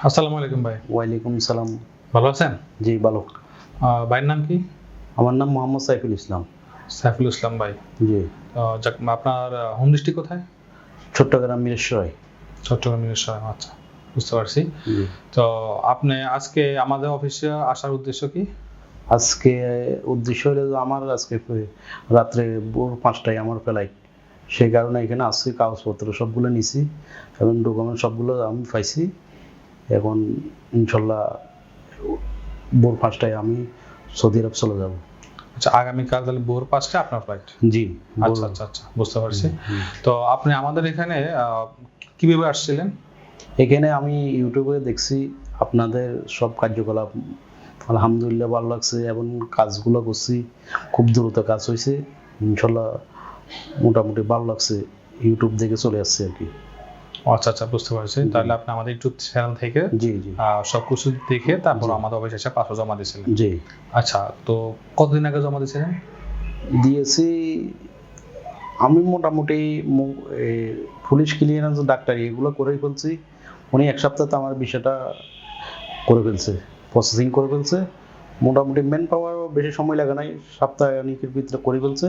আসসালামু আলাইকুম ভাই। ওয়ালাইকুম সালাম। ভালো আছেন? জি ভালো। ভাইয়ের নাম কি? আমার নাম মোহাম্মদ সাইফুল ইসলাম। সাইফুল ইসলাম ভাই। জি। যাক, আপনার হোম ডিস্ট্রিক্ট কোথায়? চট্টগ্রাম মিরসরাই। চট্টগ্রাম মিরসরাই। আচ্ছা, বুঝতে পারছি। জি। তো আপনি আজকে আমাদের অফিসে আসার উদ্দেশ্য কি? আজকে উদ্দেশ্য হলো যে আমার আজকে রাত্রে ভোর 5টায় আমার ফ্লাইট। সেই কারণে এখানে আসছি, কাগজপত্র সবগুলো নিছি এবং ডকুমেন্ট সবগুলো আমি পাইছি। এখন ইনশাল্লাহ ভোর 5টায় আমি সৌদি আরব চলে যাব। আচ্ছা, আগামীকাল তাহলে ভোর 5টায় আপনার ফ্লাইট? জি। আচ্ছা আচ্ছা আচ্ছা, বুঝতে পারছি। তো আপনি আমাদের এখানে কিভাবে আসছিলেন? এখানে আমি ইউটিউবে দেখছি আপনাদের সব কার্যকলাপ, আলহামদুলিল্লাহ ভালো লাগছে এবং কাজগুলো করছি, খুব দ্রুত কাজ হয়েছে ইনশাল্লাহ, মোটামুটি ভালো লাগছে। ইউটিউব দেখে চলে আসছে আর কি। আচ্ছা আচ্ছা, বুঝতে পারছি। তাহলে আপনি আমাদের ইউটিউব চ্যানেল থেকে জি জি সবকিছু দেখে তারপর আমাদের অফিসে এসে পাসপোর্ট জমা দিয়েছিলেন? জি। আচ্ছা, তো কতদিন আগে জমা দিয়েছিলেন? দিয়েছি আমি মোটামুটি পুলিশ ক্লিয়ারেন্স, ডাক্তারি এগুলো করেই ফেলছি। উনি এক সপ্তাহে আমার বিষয়টা করে ফেলছে, প্রসেসিং করে ফেলছে। মোটামুটি ম্যান পাওয়ারও বেশি সময় লাগে নাই, সপ্তাহের ভিতরে করে ফেলছে।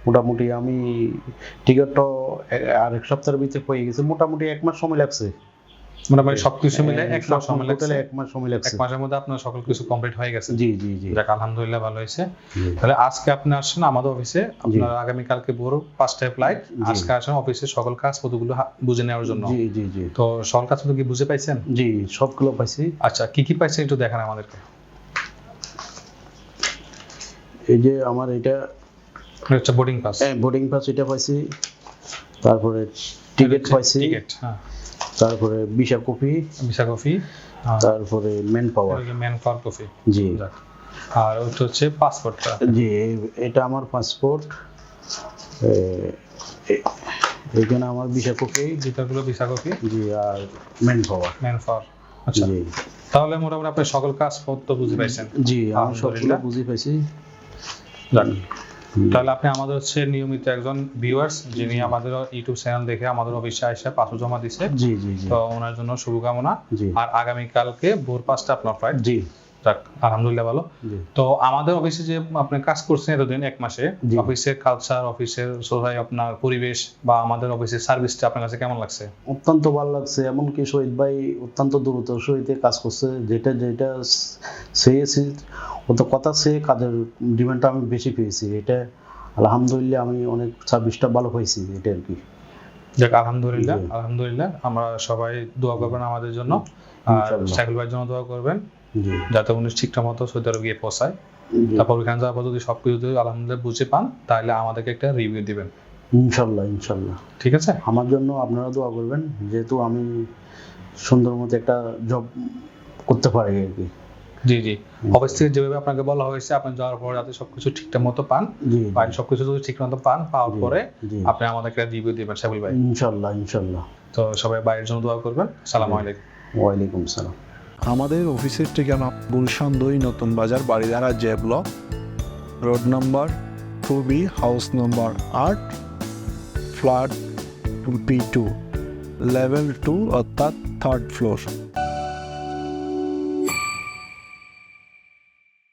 মোটামুটি আমি টিকিটটা আর এক সপ্তাহের ভিতরে হয়ে গেছে, মোটামুটি 1 মাস সময় লাগছে। মোটামুটি সবকিছু মিলে 1 মাস সময় লাগছে। 1 মাস সময় লাগছে। 1 মাসের মধ্যে আপনার সকল কিছু কমপ্লিট হয়ে গেছে? জি জি জি। যাক, আলহামদুলিল্লাহ, ভালো হয়েছে। তাহলে আজকে আপনি আসছেন আমাদের অফিসে, আপনার আগামী কালকে ভোর 5টায় ফ্লাইট। আজকে আসেন অফিসে সকল কাজপত্রগুলো বুঝে নেওয়ার জন্য। জি জি জি। তো সকল কাজপত্র কি বুঝে পাইছেন? জি, সবগুলো পাইছি। আচ্ছা, কি কি পাইছেন একটু দেখান আমাদেরকে। এই যে আমার এটা আচ্ছা, বোর্ডিং পাস। বোর্ডিং পাস এটা পাইছি, তারপরে টিকিট পাইছি, টিকিট, হ্যাঁ, তারপরে ভিসা কপি, ভিসা কপি, তারপরে man power. Man power copy. জি। যাক, আর ওটা হচ্ছে পাসপোর্টটা। জি, এটা আমার পাসপোর্ট। এখানে আমার ভিসা কপি, যেটাগুলো ভিসা কপি। জি, আর ম্যান পাওয়ার। ম্যান পাওয়ার। আচ্ছা, জি। তাহলে মোটামুটি আপনি সকল কাজপত্র বুঝে পাইছেন? জি, আমি সবগুলো বুঝে পাইছি। যাক, তাহলে আপনি আমাদের হচ্ছে নিয়মিত একজন ভিউয়ার্স, যিনি আমাদের ইউটিউব চ্যানেল দেখে আমাদের অফিসে এসে পাসপোর্ট জমা দিছে। জি জি জি। তো ওনার জন্য শুভকামনা। জি। আর আগামী কালকে ভোর 5টা আপনার ফ্লাইট। জি। যাক, আলহামদুলিল্লাহ, ভালো। তো আমাদের অফিসে যে আপনি কাজ করছেন এতদিন, 1 মাসে, অফিসের কালচার, অফিসের সোসাই, আপনার পরিবেশ বা আমাদের অফিসের সার্ভিসটা আপনার কাছে কেমন লাগছে? অত্যন্ত ভালো লাগছে। এমনকি শহীদ ভাই অত্যন্ত দ্রুত সহিতে কাজ করছে। যেটা যেটা চেয়েছি, অত কথা চেয়ে কাজের ডিমান্ডটা আমি বেশি পেয়েছি। এটা আলহামদুলিল্লাহ, আমি অনেক সার্ভিসটা ভালো পাইছি, এটা আর কি। যাক, আলহামদুলিল্লাহ, আলহামদুলিল্লাহ। আমরা সবাই দোয়া করবেন আমাদের জন্য, আর সাইফুল ভাইয়ের জন্য দোয়া করবেন যাতে উনি ঠিকঠাক মতো সৌদি আরব গিয়ে পৌঁছায়। তারপর ওইখানে যাওয়ার পর যদি সবকিছু আলহামদুলিল্লাহ বুঝে পান, তাহলে আমাদেরকে একটা রিভিউ দিবেন ইনশাল্লাহ। ইনশাল্লাহ, ঠিক আছে? আমার জন্য আপনারা দোয়া করবেন, যেহেতু আমি সুন্দর মতো একটা জব করতে পারি আর কি। জি জি। অফিস থেকে যেভাবে আপনাকে বলা হয়েছে, আপনি যাওয়ার পর যাতে সবকিছু ঠিকঠাক মতো পান, বা সবকিছু যদি ঠিক মতো পাওয়ার পরে আপনি আমাদেরকে রিভিউ দিবেন সাইফুল ভাই। ইনশাল্লাহ ইনশাল্লাহ। তো সবাই বাইরের জন্য দোয়া করবেন। আসসালামু আলাইকুম। ওয়ালাইকুম সালাম। আমাদের অফিসের ঠিকানা গুলশান 2, নতুন বাজার, Baridhara, J block, road number 2B, house number 8, flat B2, level 2 অর্থাৎ 3rd ফ্লোর।